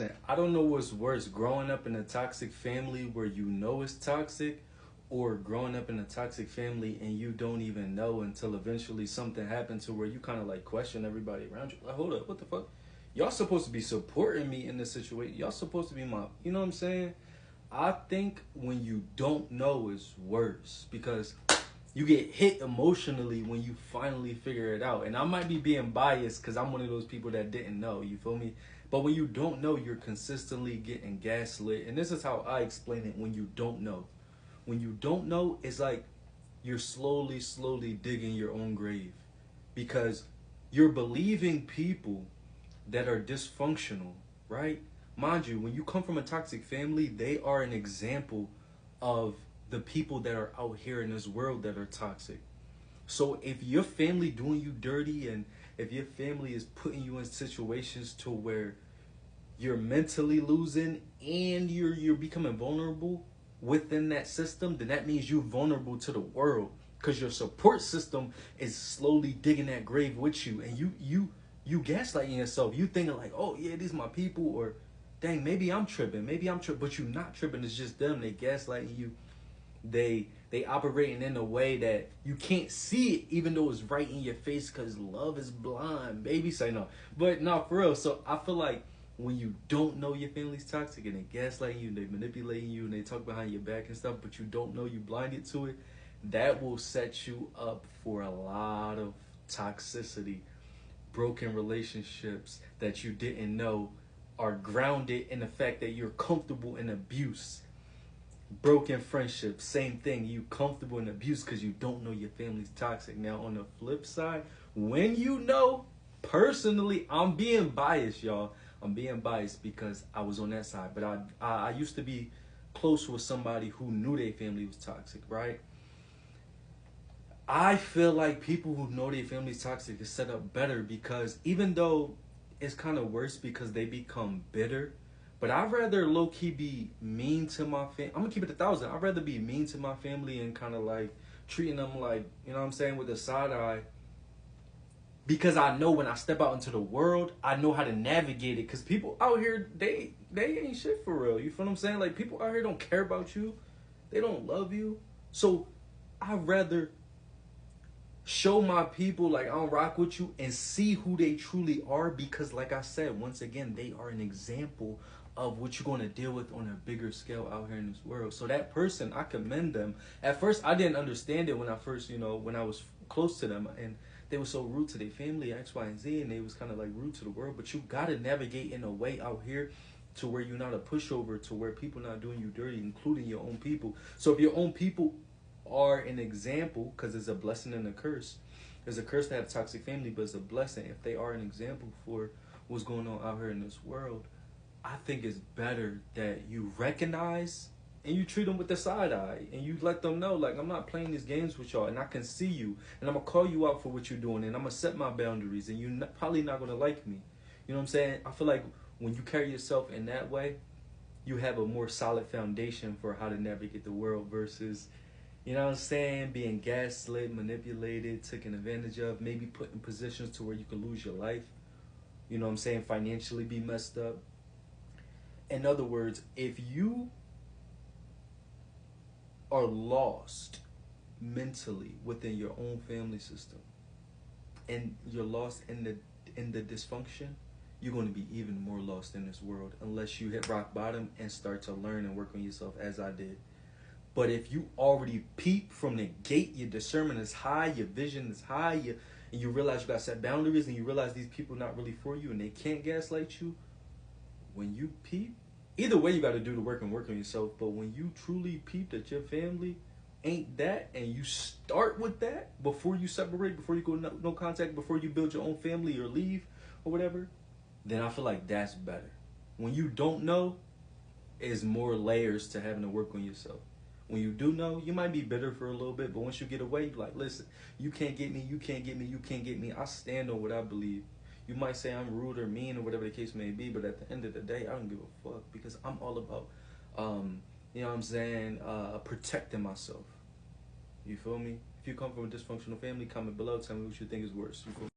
Listen, I don't know what's worse, growing up in a toxic family where you know it's toxic, or growing up in a toxic family and you don't even know until eventually something happens to where you kind of like question everybody around you. Like, hold up, what the fuck? Y'all supposed to be supporting me in this situation. Y'all supposed to be my, you know what I'm saying? I think when you don't know is worse because you get hit emotionally when you finally figure it out. And I might be being biased because I'm one of those people that didn't know, you feel me? But when you don't know, you're consistently getting gaslit. And this is how I explain it when you don't know. When you don't know, it's like you're slowly digging your own grave because you're believing people that are dysfunctional, right? Mind you, when you come from a toxic family, they are an example of the people that are out here in this world that are toxic. So if your family doing you dirty and if your family is putting you in situations to where you're mentally losing and you're becoming vulnerable within that system, then that means you're vulnerable to the world because your support system is slowly digging that grave with you, and you gaslighting yourself. You thinking like, oh yeah, these my people, or dang, maybe I'm tripping, but you're not tripping. It's just them. They gaslighting you. They operating in a way that you can't see it, even though it's right in your face. Cause love is blind, baby. Say no, but no, for real. So I feel like when you don't know your family's toxic and they gaslighting you, they manipulating you, and they talk behind your back and stuff, but you don't know, you blinded to it, that will set you up for a lot of toxicity, broken relationships that you didn't know are grounded in the fact that you're comfortable in abuse. Broken friendships, same thing. You comfortable in abuse because you don't know your family's toxic. Now on the flip side, when you know, personally, I'm being biased, y'all. I'm being biased because I was on that side. But I used to be close with somebody who knew their family was toxic, right? I feel like people who know their family's toxic is set up better because even though it's kind of worse because they become bitter, but I'd rather low key be mean to my family. I'm gonna keep it 1,000. I'd rather be mean to my family and kind of like treating them like, you know what I'm saying, with a side eye, because I know when I step out into the world, I know how to navigate it. Cause people out here, they ain't shit for real. You feel what I'm saying? Like people out here don't care about you, they don't love you. So I'd rather show my people like I don't rock with you and see who they truly are, because like I said, once again, they are an example of what you're going to deal with on a bigger scale out here in this world. So that person, I commend them. At first I didn't understand it when I first, when I was close to them, and they were so rude to their family, X, Y, and Z, and they was kind of like rude to the world. But you got to navigate in a way out here to where you're not a pushover, to where people not doing you dirty, including your own people. So if your own people are an example, because it's a blessing and a curse. There's a curse to have a toxic family, but it's a blessing if they are an example for what's going on out here in this world. I think it's better that you recognize and you treat them with the side eye and you let them know, like, I'm not playing these games with y'all, and I can see you, and I'm gonna call you out for what you're doing, and I'm gonna set my boundaries, and you're probably not gonna like me. You know what I'm saying? I feel like when you carry yourself in that way, you have a more solid foundation for how to navigate the world versus, you know what I'm saying, being gaslit, manipulated, taken advantage of, maybe put in positions to where you could lose your life. You know what I'm saying? Financially be messed up. In other words, if you are lost mentally within your own family system and you're lost in the dysfunction, you're going to be even more lost in this world unless you hit rock bottom and start to learn and work on yourself, as I did. But if you already peep from the gate, your discernment is high, your vision is high, and you realize you got to set boundaries, and you realize these people are not really for you and they can't gaslight you, when you peep, either way you got to do the work and work on yourself. But when you truly peep that your family ain't that, and you start with that before you separate, before you go no contact, before you build your own family or leave or whatever, then I feel like that's better. When you don't know, is more layers to having to work on yourself. When you do know, you might be bitter for a little bit, but once you get away, you're like, listen, you can't get me, you can't get me, you can't get me. I stand on what I believe. You might say I'm rude or mean or whatever the case may be, but at the end of the day, I don't give a fuck, because I'm all about, you know what I'm saying, protecting myself. You feel me? If you come from a dysfunctional family, comment below. Tell me what you think is worse. You feel me?